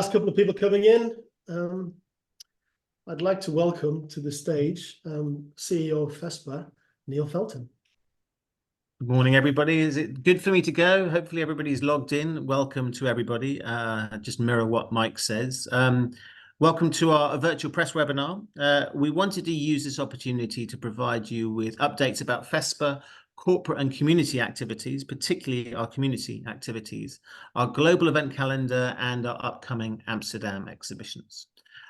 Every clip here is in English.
Last couple of people coming in. I'd like to welcome to the stage CEO of FESPA, Neil Felton. Good morning, everybody. Is it good for me to go? Hopefully everybody's logged in. Welcome to everybody. Just mirror what Mike says. Welcome to our virtual press webinar. We wanted to use this opportunity to provide you with updates about FESPA, corporate and community activities, particularly our community activities, our global event calendar, and our upcoming Amsterdam exhibitions.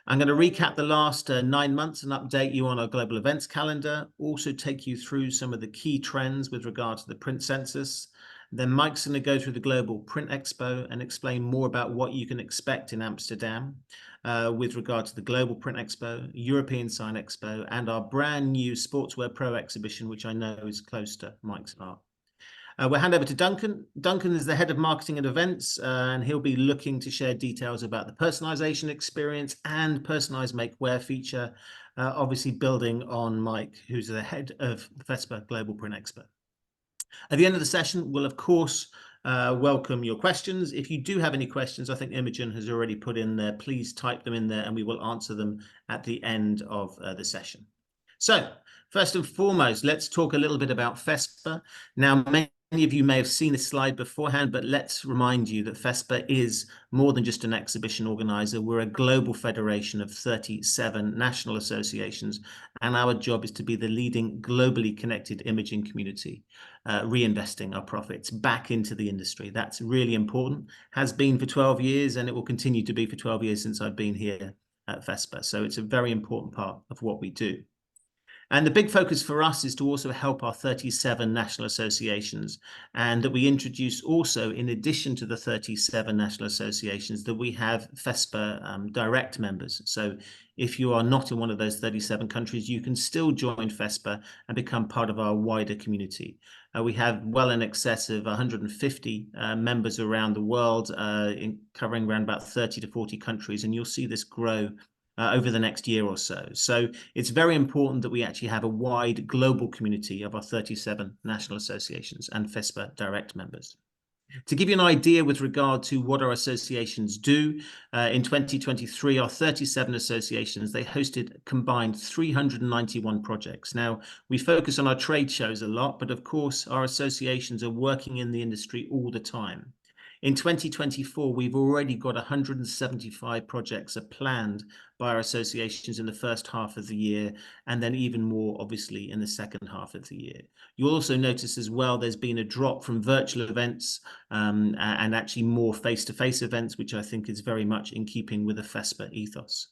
I'm going to recap the last 9 months and update you on our global events calendar, also take you through some of the key trends with regard to the print census. Then Mike's going to go through the Global Print Expo and explain more about what you can expect in Amsterdam with regard to the Global Print Expo, European Sign Expo, and our brand new Sportswear Pro exhibition, which I know is close to Mike's heart. We'll hand over to Duncan. Duncan is the head of marketing and events, and he'll be looking to share details about the personalization experience and personalized make wear feature, obviously building on Mike, who's the head of the FESPA Global Print Expo. At the end of the session, we'll of course welcome your questions. If you do have any questions, I think Imogen has already put in there, please type them in there and we will answer them at the end of the session. So first and foremost, let's talk a little bit about FESPA. Now, many of you may have seen this slide beforehand, but let's remind you that FESPA is more than just an exhibition organizer. We're a global federation of 37 national associations, and our job is to be the leading globally connected imaging community, reinvesting our profits back into the industry. That's really important, has been for 12 years, and it will continue to be for 12 years since I've been here at FESPA. So it's a very important part of what we do. And the big focus for us is to also help our 37 national associations, and that we introduce also, in addition to the 37 national associations, that we have FESPA direct members. So if you are not in one of those 37 countries, you can still join FESPA and become part of our wider community. We have well in excess of 150 members around the world, covering around about 30 to 40 countries, and you'll see this grow over the next year or so. So it's very important that we actually have a wide global community of our 37 national associations and FESPA direct members. To give you an idea with regard to what our associations do, in 2023, our 37 associations, they hosted combined 391 projects. Now, we focus on our trade shows a lot, but of course, our associations are working in the industry all the time. In 2024, we've already got 175 projects planned by our associations in the first half of the year, and then even more, obviously, in the second half of the year. You'll also notice as well, there's been a drop from virtual events and actually more face-to-face events, which I think is very much in keeping with the FESPA ethos.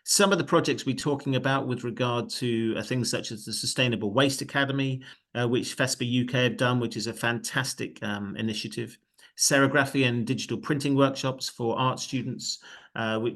Some of the projects we're talking about with regard to things such as the Sustainable Waste Academy, which FESPA UK have done, which is a fantastic initiative. Serigraphy and digital printing workshops for art students.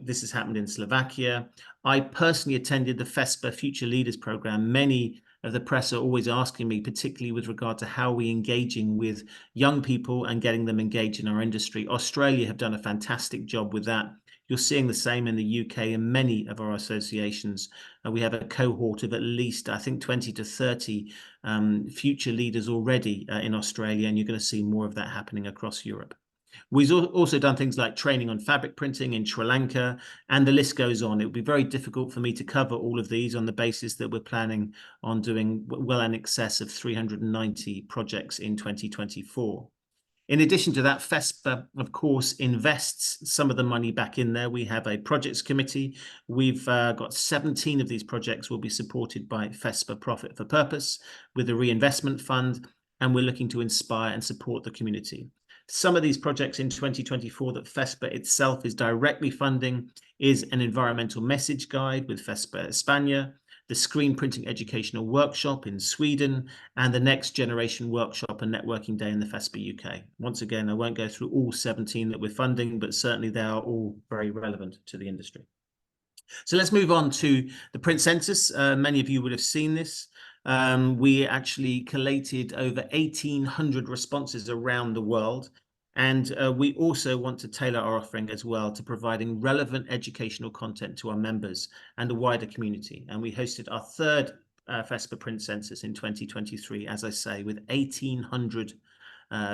This has happened in Slovakia. I personally attended the FESPA Future Leaders Program. Many of the press are always asking me, particularly with regard to how we're engaging with young people and getting them engaged in our industry. Australia have done a fantastic job with that. You're seeing the same in the UK and many of our associations. We have a cohort of at least, I think, 20 to 30 future leaders already in Australia, and you're going to see more of that happening across Europe. We've also done things like training on fabric printing in Sri Lanka, and the list goes on. It would be very difficult for me to cover all of these on the basis that we're planning on doing well in excess of 390 projects in 2024. In addition to that, FESPA, of course, invests some of the money back in there. We have a projects committee. We've got 17 of these projects will be supported by FESPA Profit for Purpose with a reinvestment fund, and we're looking to inspire and support the community. Some of these projects in 2024 that FESPA itself is directly funding is an environmental message guide with FESPA España, the screen printing educational workshop in Sweden, and the next generation workshop and networking day in the FESPA UK. Once again, I won't go through all 17 that we're funding, but certainly they are all very relevant to the industry. So let's move on to the print census. Many of you would have seen this. We actually collated over 1,800 responses around the world. And we also want to tailor our offering as well to providing relevant educational content to our members and the wider community. And we hosted our third FESPA print census in 2023, as I say, with 1,800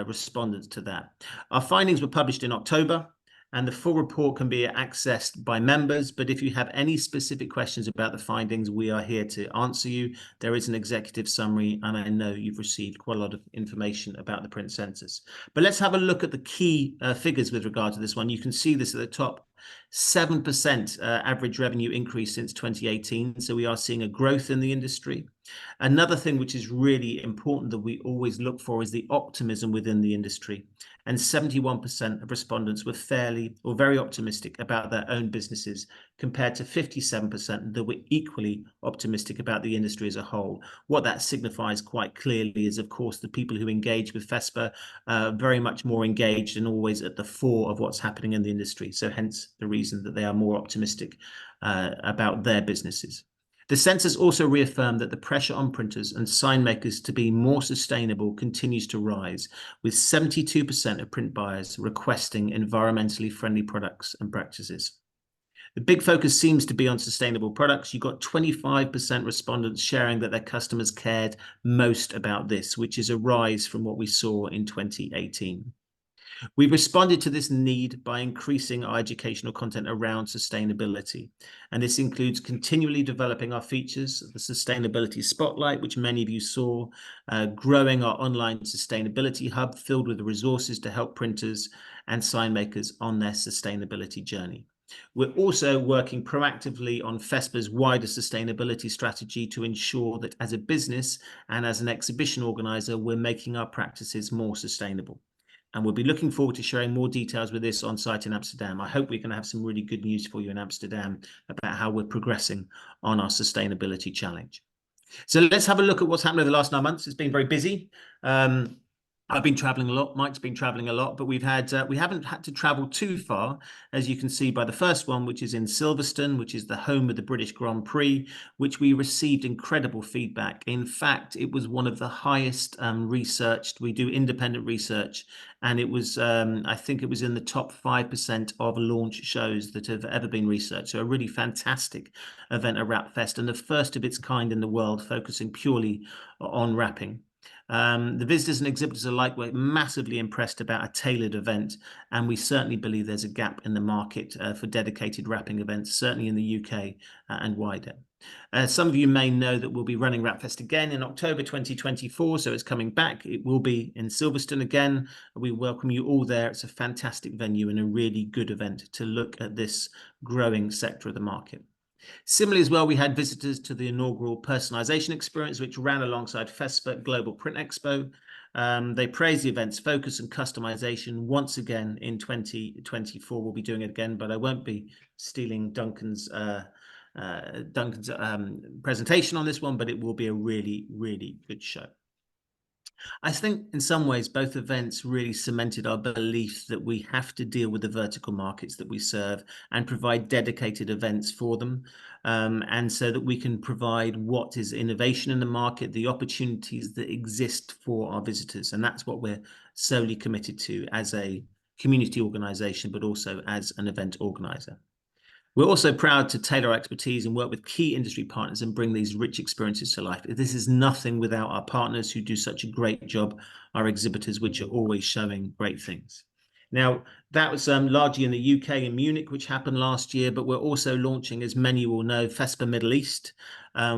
respondents to that. Our findings were published in October. and the full report can be accessed by members. But if you have any specific questions about the findings, we are here to answer you. There is an executive summary, and I know you've received quite a lot of information about the print census. But let's have a look at the key figures with regard to this one. You can see this at the top. 7% average revenue increase since 2018. So we are seeing a growth in the industry. Another thing which is really important that we always look for is the optimism within the industry. And 71% of respondents were fairly or very optimistic about their own businesses, compared to 57% that were equally optimistic about the industry as a whole. What that signifies quite clearly is, of course, the people who engage with FESPA very much more engaged and always at the fore of what's happening in the industry. So hence the reason that they are more optimistic about their businesses. The census also reaffirmed that the pressure on printers and sign makers to be more sustainable continues to rise, with 72% of print buyers requesting environmentally friendly products and practices. The big focus seems to be on sustainable products. You got 25% respondents sharing that their customers cared most about this, which is a rise from what we saw in 2018. We've responded to this need by increasing our educational content around sustainability. And this includes continually developing our features, the Sustainability Spotlight, which many of you saw, growing our online sustainability hub filled with resources to help printers and sign makers on their sustainability journey. We're also working proactively on FESPA's wider sustainability strategy to ensure that as a business and as an exhibition organizer, we're making our practices more sustainable. And we'll be looking forward to sharing more details with this on site in Amsterdam. I hope we can have some really good news for you in Amsterdam about how we're progressing on our sustainability challenge. So let's have a look at what's happened over the last 9 months. It's been very busy. I've been traveling a lot. Mike's been traveling a lot, but we haven't had to travel too far, as you can see by the first one, which is in Silverstone, which is the home of the British Grand Prix, which we received incredible feedback. In fact, it was one of the highest researched. We do independent research, and it was, I think it was in the top 5% of launch shows that have ever been researched. So a really fantastic event at Wrap Fest, and the first of its kind in the world, focusing purely on wrapping. The visitors and exhibitors alike were massively impressed about a tailored event, and we certainly believe there's a gap in the market for dedicated wrapping events, certainly in the UK and wider. Some of you may know that we'll be running WrapFest again in October 2024, so it's coming back. It will be in Silverstone again. We welcome you all there. It's a fantastic venue and a really good event to look at this growing sector of the market. Similarly as well, we had visitors to the inaugural personalization experience, which ran alongside FESPA Global Print Expo. They praised the event's focus and customization. Once again in 2024, we'll be doing it again, but I won't be stealing Duncan's presentation on this one, but it will be a really, really good show. I think in some ways, both events really cemented our belief that we have to deal with the vertical markets that we serve and provide dedicated events for them. And so that we can provide what is innovation in the market, the opportunities that exist for our visitors. And that's what we're solely committed to as a community organization, but also as an event organizer. We're also proud to tailor our expertise and work with key industry partners and bring these rich experiences to life. This is nothing without our partners who do such a great job, our exhibitors, which are always showing great things. Now, that was largely in the UK in Munich, which happened last year, but we're also launching, as many will know, FESPA Middle East.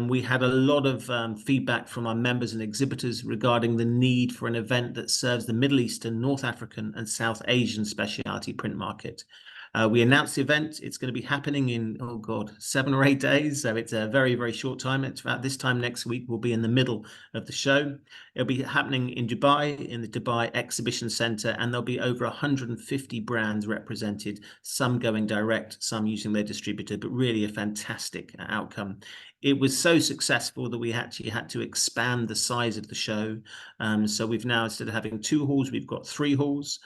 We had a lot of feedback from our members and exhibitors regarding the need for an event that serves the Middle Eastern, North African and South Asian specialty print market. We announced the event. It's going to be happening in, 7 or 8 days. So it's a very, very short time. It's about this time next week. We'll be in the middle of the show. It'll be happening in Dubai, in the Dubai Exhibition Centre, and there'll be over 150 brands represented, some going direct, some using their distributor, but really a fantastic outcome. It was so successful that we actually had to expand the size of the show. So we've now, instead of having 2 halls, we've got 3 halls.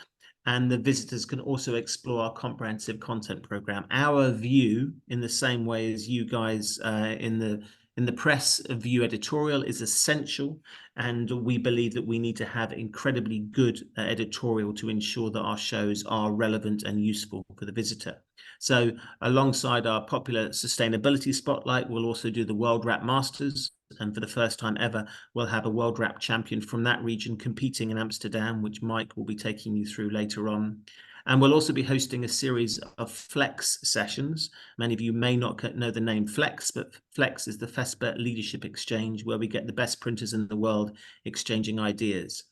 And the visitors can also explore our comprehensive content program. Our view, in the same way as you guys in the press view editorial, is essential. And we believe that we need to have incredibly good editorial to ensure that our shows are relevant and useful for the visitor. So alongside our popular sustainability spotlight, we'll also do the World Wrap Masters. And for the first time ever, we'll have a World Wrap champion from that region competing in Amsterdam, which Mike will be taking you through later on. And we'll also be hosting a series of Flex sessions. Many of you may not know the name Flex, but Flex is the FESPA Leadership Exchange, where we get the best printers in the world exchanging ideas.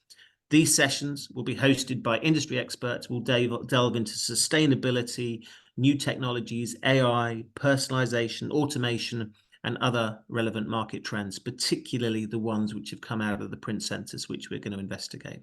These sessions will be hosted by industry experts who will delve into sustainability, new technologies, AI, personalization, automation, and other relevant market trends, particularly the ones which have come out of the print centers, which we're going to investigate.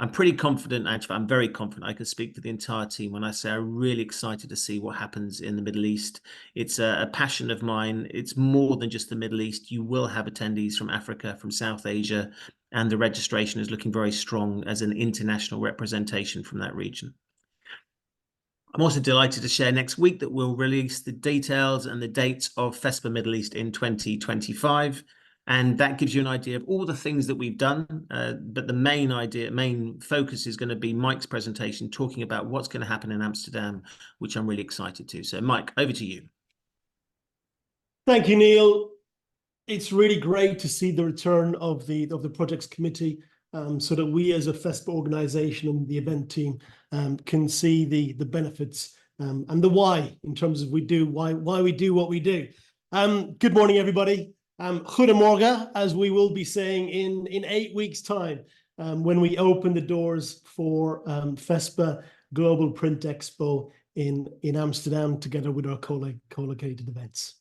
I'm pretty confident, actually, I'm very confident I can speak for the entire team when I say I'm really excited to see what happens in the Middle East. It's a passion of mine. It's more than just the Middle East. You will have attendees from Africa, from South Asia, and the registration is looking very strong as an international representation from that region. I'm also delighted to share next week that we'll release the details and the dates of FESPA Middle East in 2025. And that gives you an idea of all the things that we've done. But the main focus is going to be Mike's presentation, talking about what's going to happen in Amsterdam, which I'm really excited to. So Mike, over to you. Thank you, Neil. It's really great to see the return of the projects committee, so that we as a FESPA organization and the event team can see the benefits and the why in terms of why we do what we do. Good morning, everybody. Goedemorgen, as we will be saying in 8 weeks' time, when we open the doors for FESPA Global Print Expo in Amsterdam, together with our co-located events.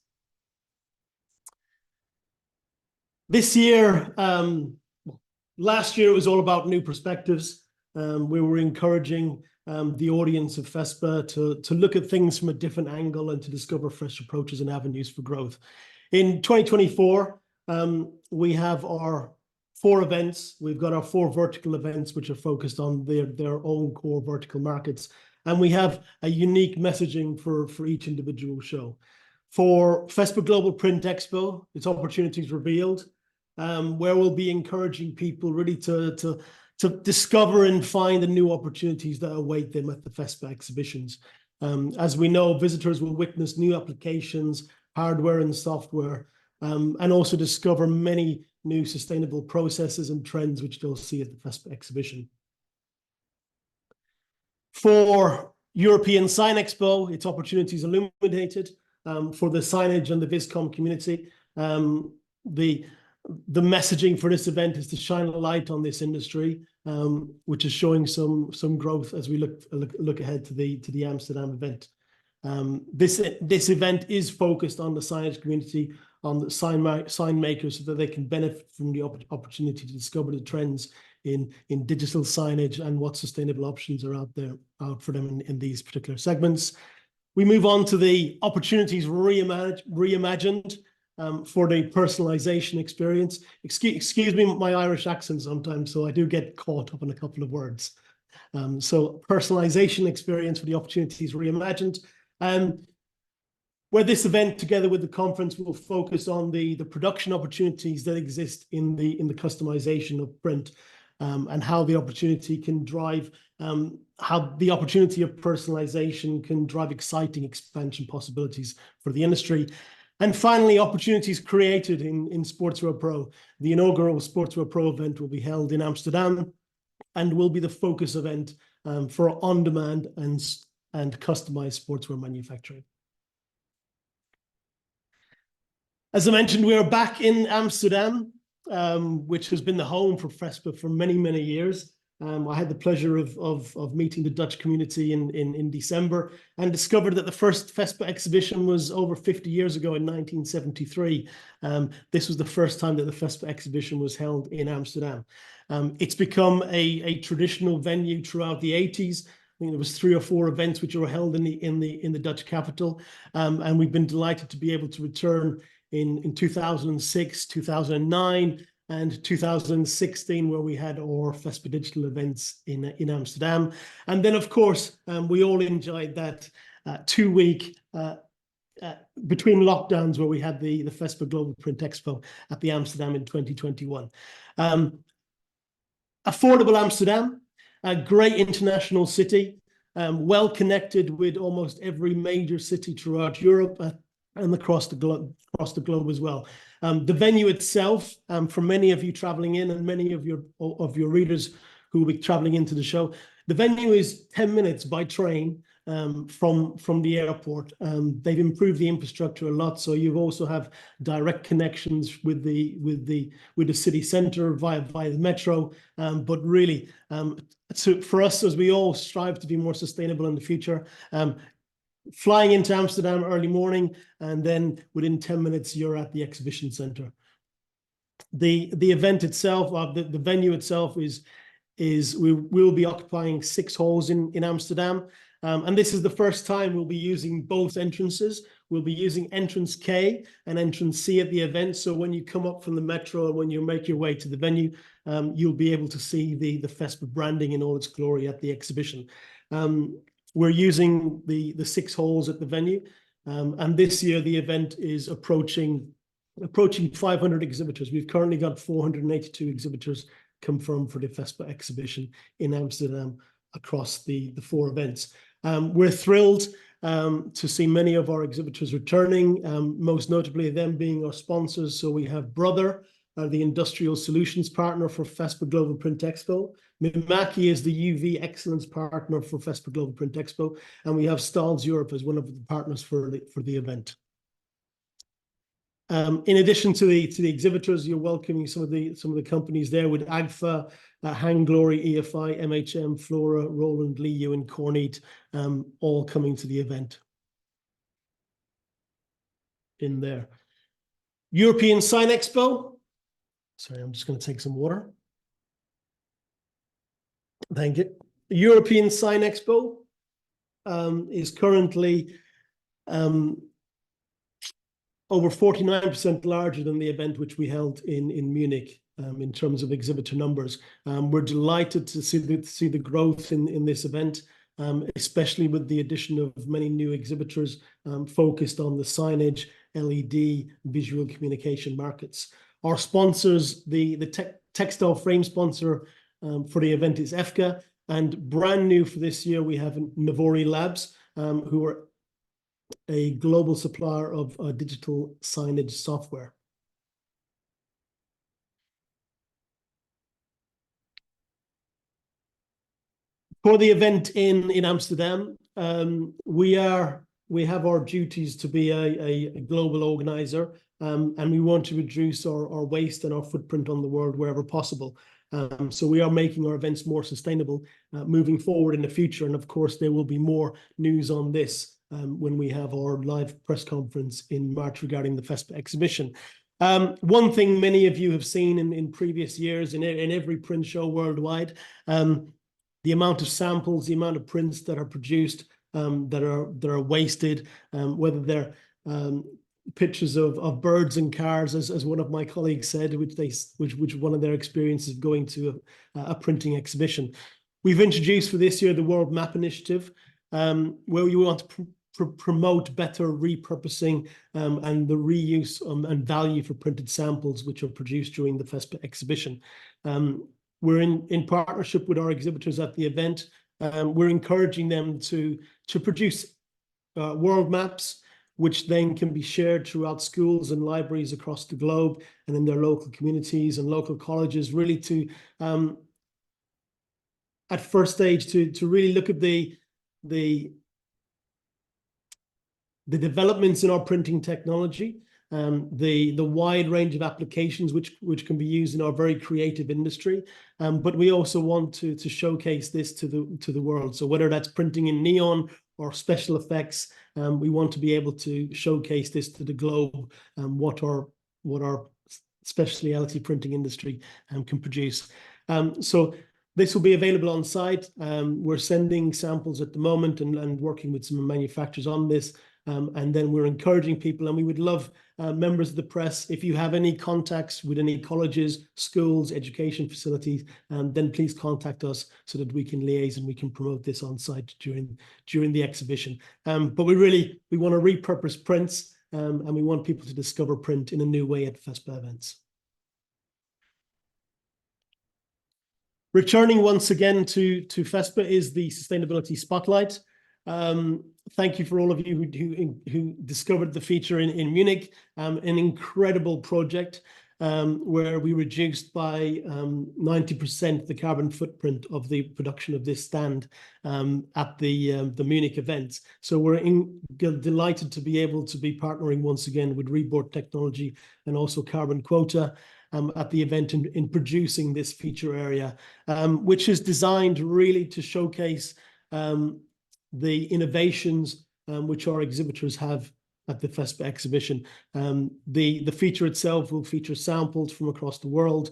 This year, last year it was all about new perspectives. We were encouraging the audience of FESPA to look at things from a different angle and to discover fresh approaches and avenues for growth. In 2024, we have our 4 events. We've got our 4 vertical events, which are focused on their own core vertical markets. And we have a unique messaging for each individual show. For FESPA Global Print Expo, it's Opportunities Revealed, where we'll be encouraging people really to discover and find the new opportunities that await them at the FESPA exhibitions. As we know, visitors will witness new applications, hardware and software, and also discover many new sustainable processes and trends which they'll see at the FESPA exhibition. For European Sign Expo, it's Opportunities Illuminated. For the signage and the Viscom community, the messaging for this event is to shine a light on this industry, which is showing some growth as we look ahead to the Amsterdam event. This event is focused on the signage community, on the sign makers, so that they can benefit from the opportunity to discover the trends in digital signage and what sustainable options are out for them in these particular segments. We move on to the Opportunities Reimagined for the personalization experience. Excuse me, my Irish accent sometimes, so I do get caught up in a couple of words. So personalization experience for the Opportunities Reimagined. Where this event, together with the conference, will focus on the production opportunities that exist in the customization of print, and how the opportunity can drive, how the opportunity of personalization can drive exciting expansion possibilities for the industry. And finally, opportunities created in Sportswear Pro. The inaugural Sportswear Pro event will be held in Amsterdam and will be the focus event for on-demand and customized sportswear manufacturing. As I mentioned, we are back in Amsterdam, which has been the home for FESPA for many, many years. I had the pleasure of meeting the Dutch community in December and discovered that the first FESPA exhibition was over 50 years ago in 1973. This was the first time that the FESPA exhibition was held in Amsterdam. It's become a traditional venue throughout the 80s. I think there was 3 or 4 events which were held in the Dutch capital, and we've been delighted to be able to return in 2006, 2009, and 2016, where we had our FESPA digital events in Amsterdam. And then, of course, we all enjoyed that 2-week between lockdowns where we had the FESPA Global Print Expo at the Amsterdam in 2021. Affordable Amsterdam, a great international city, well connected with almost every major city throughout Europe and across the globe as well. The venue itself, for many of you traveling in and many of your readers who will be traveling into the show, The venue is 10 minutes by train from the airport. They've improved the infrastructure a lot, so you also have direct connections with the city centre via the metro. But really, so for us, as we all strive to be more sustainable in the future, flying into Amsterdam early morning, and then within 10 minutes you're at the exhibition centre. The event itself, the venue itself is we will be occupying 6 halls in Amsterdam. And this is the first time we'll be using both entrances. We'll be using entrance K and entrance C at the event. So when you come up from the metro and when you make your way to the venue, you'll be able to see the FESPA branding in all its glory at the exhibition. We're using the 6 halls at the venue. And this year the event is approaching 500 exhibitors. We've currently got 482 exhibitors confirmed for the FESPA exhibition in Amsterdam across the 4 events. We're thrilled to see many of our exhibitors returning, most notably them being our sponsors. So we have Brother, the industrial solutions partner for FESPA Global Print Expo. Mimaki is the UV excellence partner for FESPA Global Print Expo. And we have Stahls Europe as one of the partners for the event. In addition to the exhibitors, you're welcoming some of the companies there with AGFA, Hanglory, EFI, MHM, Flora, Roland, Liu, and Kornit, all coming to the event in there. European Sign Expo. Sorry, I'm just going to take some water. Thank you. European Sign Expo is currently over 49% larger than the event which we held in Munich in terms of exhibitor numbers. We're delighted to see the growth in this event, especially with the addition of many new exhibitors focused on the signage, LED, visual communication markets. Our sponsors, the textile frame sponsor for the event is EFKA, and brand new for this year we have Navori Labs, who are a global supplier of digital signage software. For the event in Amsterdam, we have our duties to be a global organizer, and we want to reduce our waste and our footprint on the world wherever possible. So we are making our events more sustainable moving forward in the future. And of course, there will be more news on this when we have our live press conference in March regarding the FESPA exhibition. One thing many of you have seen in previous years in every print show worldwide, the amount of samples, the amount of prints that are produced that are wasted, whether they're pictures of birds and cars, as one of my colleagues said, which one of their experiences going to a printing exhibition. We've introduced for this year the World Map Initiative, where we want to promote better repurposing and the reuse and value for printed samples which are produced during the FESPA exhibition. We're in partnership with our exhibitors at the event. We're encouraging them to produce world maps, which then can be shared throughout schools and libraries across the globe and in their local communities and local colleges, really to, at first stage, to really look at the developments in our printing technology, the wide range of applications which can be used in our very creative industry, but we also want to showcase this to the world. So whether that's printing in neon or special effects, we want to be able to showcase this to the globe, what our specialty printing industry can produce. So this will be available on site. We're sending samples at the moment and working with some manufacturers on this. And then we're encouraging people, and we would love members of the press, if you have any contacts with any colleges, schools, education facilities, then please contact us so that we can liaise and we can promote this on site during the exhibition. But we want to repurpose prints, and we want people to discover print in a new way at FESPA events. Returning once again to FESPA is the Sustainability Spotlight. Thank you for all of you who discovered the feature in Munich, an incredible project. where we reduced by 90% the carbon footprint of the production of this stand at the Munich event. So we're delighted to be able to be partnering once again with Reboard Technology and also Carbon Quota at the event in producing this feature area, which is designed really to showcase the innovations which our exhibitors have at the FESPA exhibition. The feature itself will feature samples from across the world,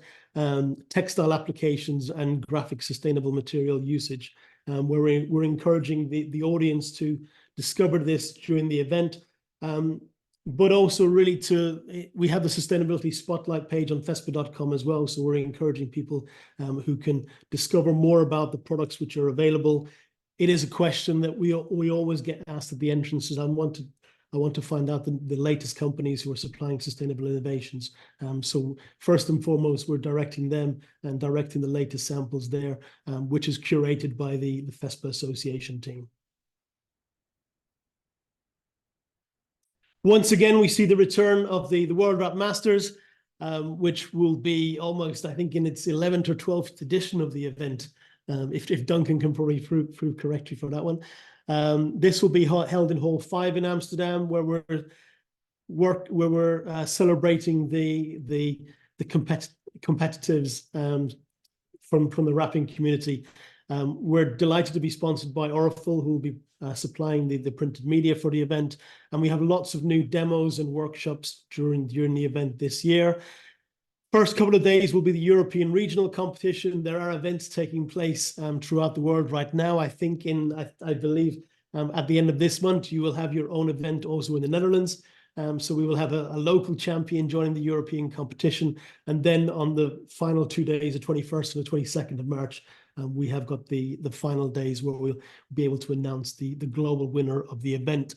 textile applications and graphic sustainable material usage. We're encouraging the audience to discover this during the event, but also really we have the sustainability spotlight page on FESPA.com as well. So we're encouraging people who can discover more about the products which are available. It is a question that we always get asked at the entrances. I want to find out the latest companies who are supplying sustainable innovations. So first and foremost, we're directing them and directing the latest samples there, which is curated by the FESPA Association team. Once again, we see the return of the World Wrap Masters, which will be almost, I think, in its 11th or 12th edition of the event, if Duncan can probably prove correctly for that one. This will be held in Hall 5 in Amsterdam, where we're celebrating the competitives from the wrapping community. We're delighted to be sponsored by Orifil, who will be supplying the printed media for the event, and we have lots of new demos and workshops during the event this year. First couple of days will be the European regional competition. There are events taking place throughout the world right now. I think I believe at the end of this month, you will have your own event also in the Netherlands. So we will have a local champion joining the European competition. And then on the final 2 days, the 21st and the 22nd of March, we have got the final days where we'll be able to announce the global winner of the event.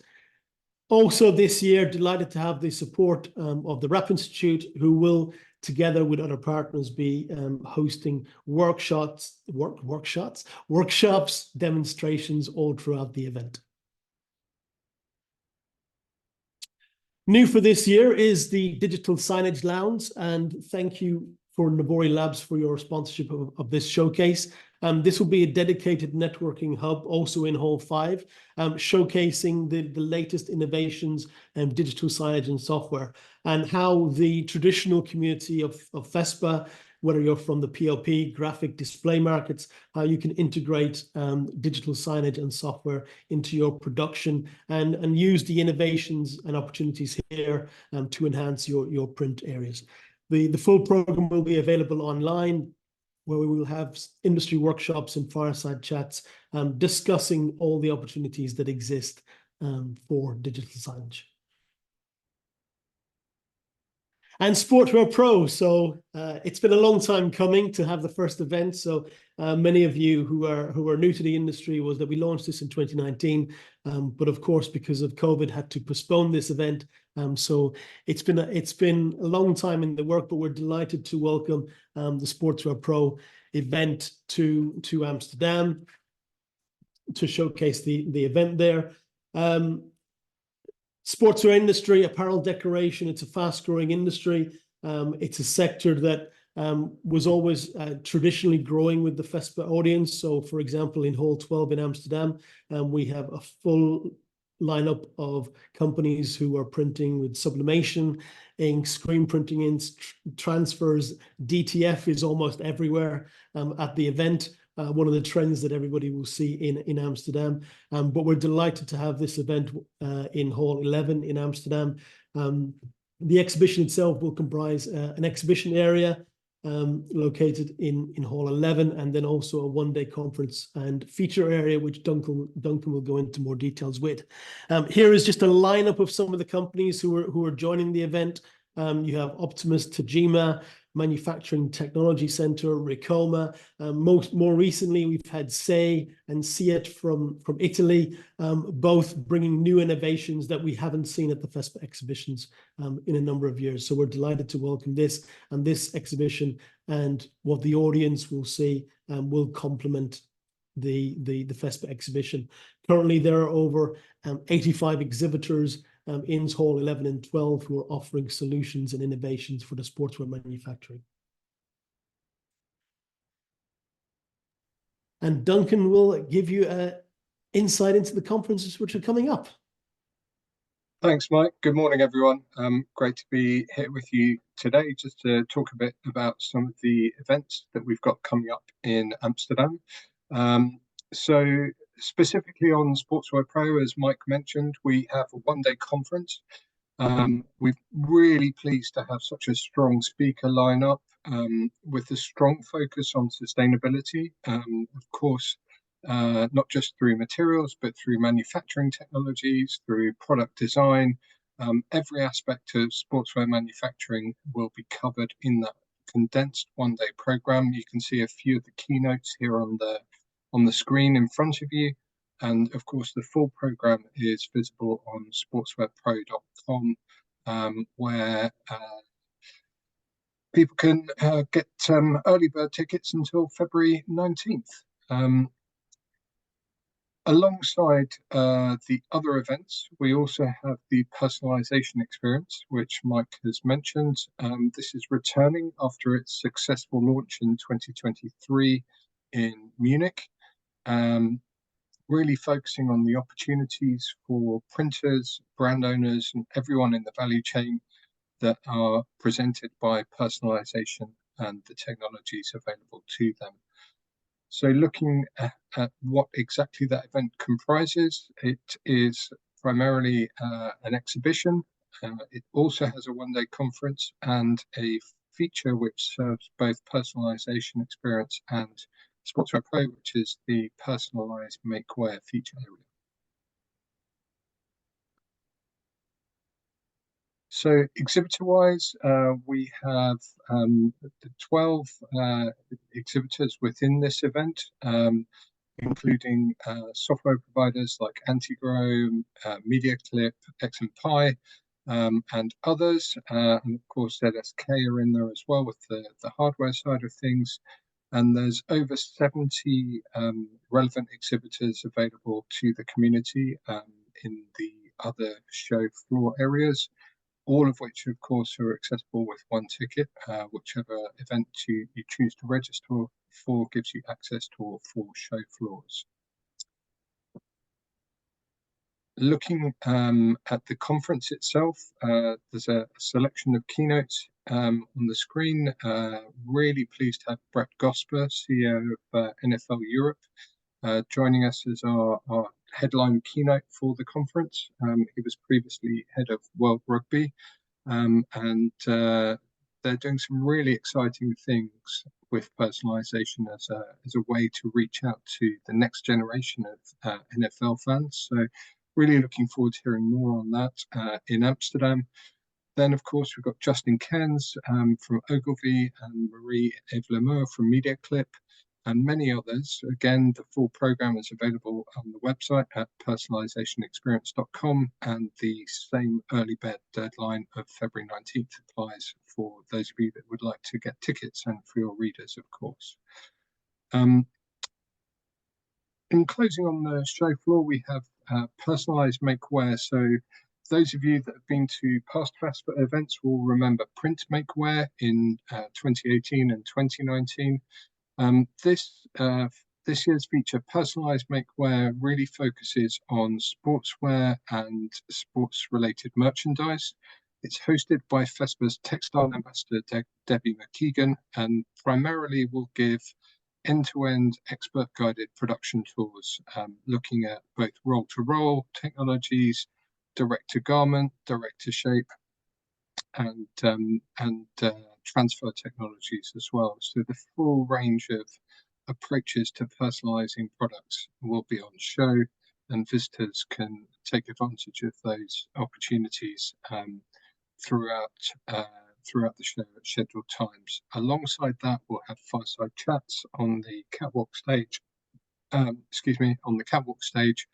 Also this year, delighted to have the support of the Wrap Institute, who will, together with other partners, be hosting workshops, demonstrations all throughout the event. New for this year is the Digital Signage Lounge, and thank you for Nabori Labs for your sponsorship of this showcase. This will be a dedicated networking hub also in Hall 5, showcasing the latest innovations in digital signage and software, and how the traditional community of FESPA, whether you're from the PLP, graphic display markets, how you can integrate digital signage and software into your production and use the innovations and opportunities here to enhance your print areas. The full program will be available online, where we will have industry workshops and fireside chats discussing all the opportunities that exist for digital signage. And Sportswear Pro. So it's been a long time coming to have the first event. So many of you who are new to the industry was that we launched this in 2019, but of course because of COVID had to postpone this event. So it's been a long time in the work, but we're delighted to welcome the Sportswear Pro event to Amsterdam to showcase the event there. Sportswear industry, apparel decoration, it's a fast-growing industry. It's a sector that was always traditionally growing with the FESPA audience. So, for example, in Hall 12 in Amsterdam, we have a full lineup of companies who are printing with sublimation, ink, screen printing inks, transfers. DTF is almost everywhere at the event. One of the trends that everybody will see in Amsterdam. But we're delighted to have this event in Hall 11 in Amsterdam. The exhibition itself will comprise an exhibition area located in Hall 11, and then also a one-day conference and feature area, which Duncan will go into more details with. Here is just a lineup of some of the companies who are joining the event. You have Optimus, Tajima, Manufacturing Technology Center, Ricoma. More recently, we've had SEI and SIET from Italy, both bringing new innovations that we haven't seen at the FESPA exhibitions in a number of years. So we're delighted to welcome this, and this exhibition and what the audience will see will complement the FESPA exhibition. Currently, there are over 85 exhibitors Inns Hall 11 and 12, who are offering solutions and innovations for the sportswear manufacturing. And Duncan will give you an insight into the conferences which are coming up. Thanks, Mike. Good morning, everyone. Great to be here with you today just to talk a bit about some of the events that we've got coming up in Amsterdam. So specifically on Sportswear Pro, as Mike mentioned, we have a one-day conference. We're really pleased to have such a strong speaker lineup with a strong focus on sustainability. Of course, not just through materials, but through manufacturing technologies, through product design. Every aspect of sportswear manufacturing will be covered in that condensed one-day program. You can see a few of the keynotes here on the screen in front of you. And of course, the full program is visible on sportswearpro.com, where people can get early bird tickets until February 19th. Alongside the other events, we also have the personalization experience, which Mike has mentioned. This is returning after its successful launch in 2023 in Munich. Really focusing on the opportunities for printers, brand owners, and everyone in the value chain that are presented by personalization and the technologies available to them. So looking at what exactly that event comprises, it is primarily an exhibition. It also has a one-day conference and a feature which serves both personalization experience and Sportswear Pro, which is the personalized makewear feature area. So exhibitor-wise, we have 12 exhibitors within this event, including software providers like Antigrow, MediaClip, XMPie, and others. And of course, ZSK are in there as well with the hardware side of things. And there's over 70 relevant exhibitors available to the community in the other show floor areas, all of which, of course, are accessible with one ticket. Whichever event you choose to register for gives you access to all 4 show floors. Looking at the conference itself, there's a selection of keynotes on the screen. Really pleased to have Brett Gosper, CEO of NFL Europe, joining us as our headline keynote for the conference. He was previously head of World Rugby, and they're doing some really exciting things with personalization as a way to reach out to the next generation of NFL fans. So really looking forward to hearing more on that in Amsterdam. Then, of course, we've got Justin Cairns from Ogilvy and Marie Evlemer from MediaClip, and many others. Again, the full program is available on the website at personalizationexperience.com, and the same early bird deadline of February 19th applies for those of you that would like to get tickets and for your readers, of course. In closing on the show floor, we have personalized makewear. So those of you that have been to past FESPA events will remember print makewear in 2018 and 2019. This year's feature, Personalized Makewear, really focuses on sportswear and sports-related merchandise. It's hosted by FESPA's Textile Ambassador, Debbie McKeegan, and primarily will give end-to-end expert-guided production tours, looking at both roll-to-roll technologies, direct-to-garment, direct-to-shape, and transfer technologies as well. So the full range of approaches to personalizing products will be on show, and visitors can take advantage of those opportunities throughout the show at scheduled times. Alongside that, we'll have fireside chats on the catwalk stage. On the catwalk stage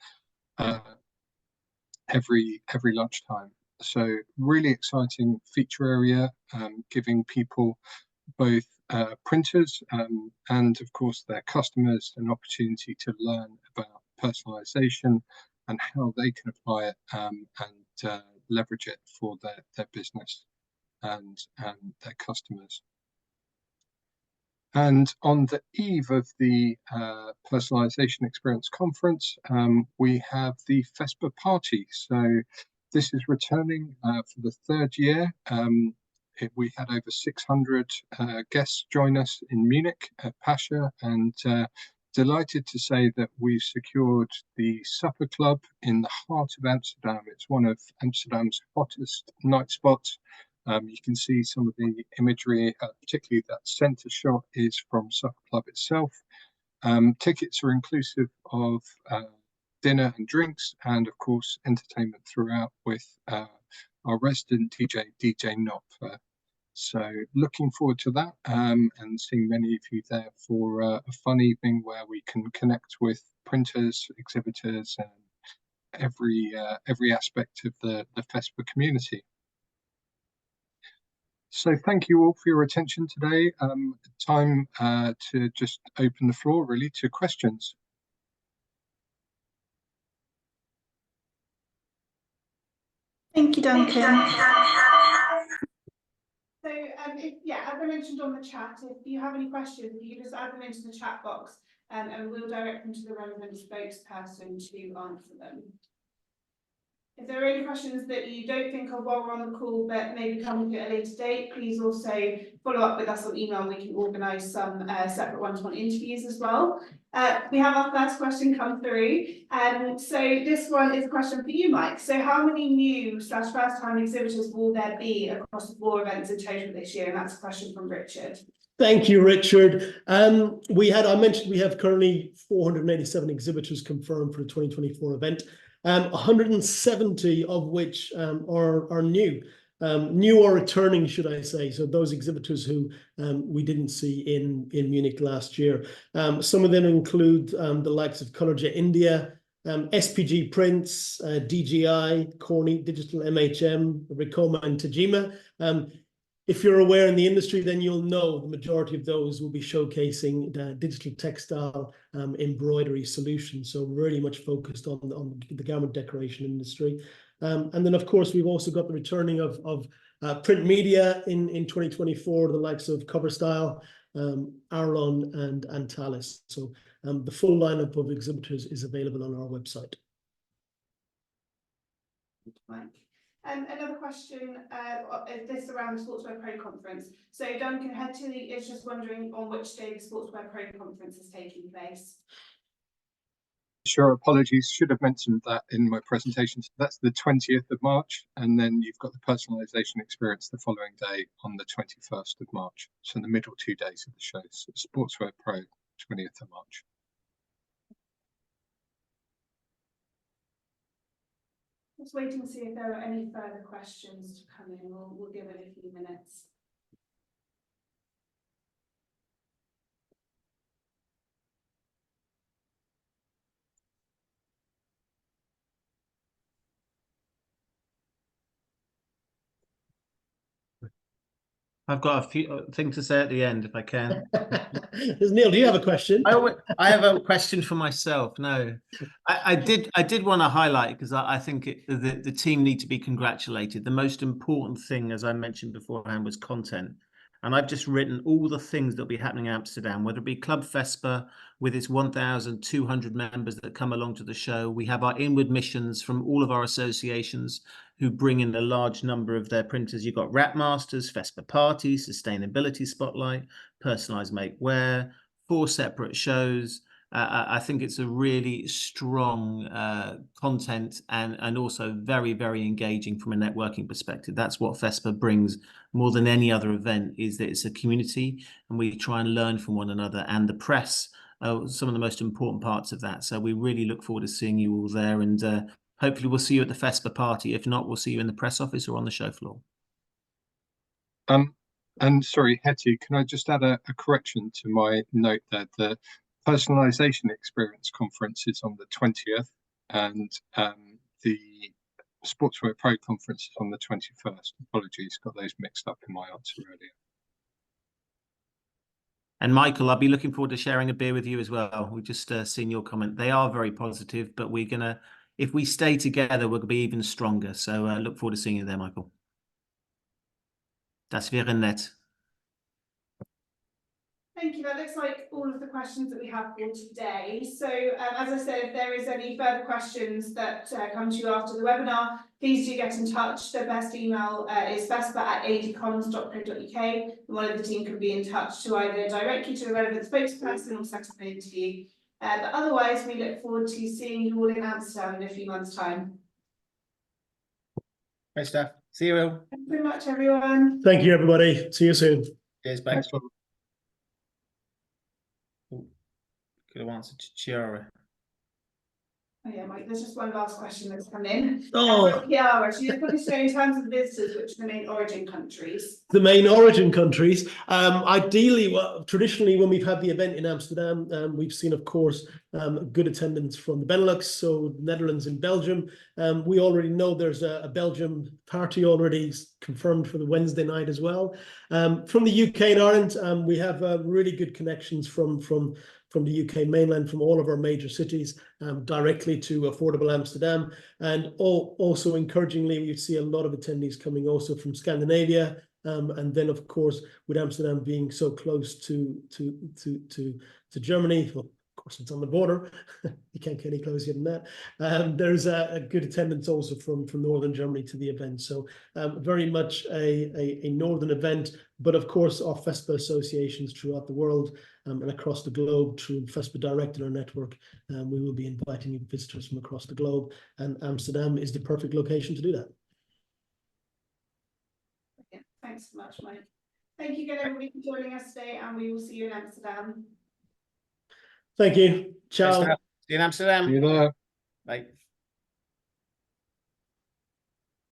every lunchtime. So really exciting feature area, giving people, both printers and of course their customers, an opportunity to learn about personalization and how they can apply it, and leverage it for their business and their customers. And on the eve of the Personalization Experience Conference, we have the FESPA party. So this is returning for the third year. We had over 600 guests join us in Munich at Pasha, and delighted to say that we've secured the Supper Club in the heart of Amsterdam. It's one of Amsterdam's hottest night spots. You can see some of the imagery, particularly that centre shot is from Supper Club itself. Tickets are inclusive of dinner and drinks, and of course entertainment throughout with our resident DJ Nop. So looking forward to that, and seeing many of you there for a fun evening where we can connect with printers, exhibitors, and every aspect of the FESPA community. So thank you all for your attention today. Time to just open the floor really to questions. Thank you, Duncan. So, as I mentioned on the chat, if you have any questions, you can just add them into the chat box, and we'll direct them to the relevant spokesperson to answer them. If there are any questions that you don't think of while we're on the call, but maybe come at a later date, please also follow up with us on email. We can organise some separate one-to-one interviews as well. We have our first question come through. So this one is a question for you, Mike. So how many new / first-time exhibitors will there be across the 4 events in total this year? And that's a question from Richard. Thank you, Richard. I mentioned we have currently 487 exhibitors confirmed for the 2024 event. 170 of which are new. New or returning, should I say. So those exhibitors who we didn't see in Munich last year. Some of them include the likes of Colorjet India, SPG Prints, DGI, Corny, Digital MHM, Ricoma and Tajima. If you're aware in the industry, then you'll know the majority of those will be showcasing the digital textile embroidery solutions. So really much focused on the garment decoration industry. And then, of course, we've also got the returning of print media in 2024, the likes of Cover Style, Arlon and Antalis. So the full lineup of exhibitors is available on our website. Mike. Another question, this around the Sportswear Pro conference. So Duncan Headley is just wondering on which day the Sportswear Pro conference is taking place. Sure, apologies. Should have mentioned that in my presentation. So that's the 20th of March, and then you've got the personalization experience the following day on the 21st of March. So the middle 2 days of the show. So Sportswear Pro, 20th of March. Just waiting to see if there are any further questions to come in. We'll give it a few minutes. I've got a few things to say at the end, if I can. Neil, do you have a question? I have a question for myself. No, I did want to highlight, because I think the team need to be congratulated. The most important thing, as I mentioned beforehand, was content. And I've just written all the things that will be happening in Amsterdam, whether it be Club FESPA with its 1,200 members that come along to the show. We have our inward missions from all of our associations who bring in a large number of their printers. You've got Wrap Masters, FESPA Party, Sustainability Spotlight, Personalised Make Wear, 4 separate shows. I think it's a really strong content and also very, very engaging from a networking perspective. That's what FESPA brings more than any other event, is that it's a community and we try and learn from one another, and the press are some of the most important parts of that. So we really look forward to seeing you all there, and hopefully we'll see you at the FESPA party. If not, we'll see you in the press office or on the show floor. And sorry, Hetty, can I just add a correction to my note there? The Personalization Experience Conference is on the 20th, and the Sportswear Pro Conference is on the 21st. Apologies, got those mixed up in my answer earlier. And Michael, I'll be looking forward to sharing a beer with you as well. We've just seen your comment. They are very positive, but we're going to if we stay together, we'll be even stronger. So look forward to seeing you there, Michael. Das wäre nett. Thank you. That looks like all of the questions that we have for today. So as I said, if there is any further questions that come to you after the webinar, please do get in touch. The best email is fespa@adcoms.co.uk. One of the team can be in touch to either direct you to the relevant spokesperson or set up an interview. But otherwise, we look forward to seeing you all in Amsterdam in a few months' time. Great stuff. See you all. Thank you very much, everyone. Thank you, everybody. See you soon. Cheers, bye. Thanks, Bob. Could have answered to Chiara. Oh yeah, Mike, there's just one last question that's come in. Oh. Chiara, she just wanted to know in terms of visitors, which are the main origin countries? The main origin countries. Ideally, traditionally, when we've had the event in Amsterdam, we've seen, of course, good attendance from the Benelux, so Netherlands and Belgium. We already know there's a Belgium party already confirmed for the Wednesday night as well. From the UK and Ireland, we have really good connections from the UK mainland, from all of our major cities, directly to affordable Amsterdam. And also encouragingly, we see a lot of attendees coming also from Scandinavia. And then, of course, with Amsterdam being so close to Germany, well, of course, it's on the border. You can't get any closer than that. There's a good attendance also from northern Germany to the event. So very much a northern event, but of course, our FESPA associations throughout the world and across the globe through FESPA Direct in our network, we will be inviting visitors from across the globe, and Amsterdam is the perfect location to do that. Yeah, thanks so much, Mike. Thank you again, everybody, for joining us today, and we will see you in Amsterdam. Thank you. Ciao. See you in Amsterdam. See you there. Bye.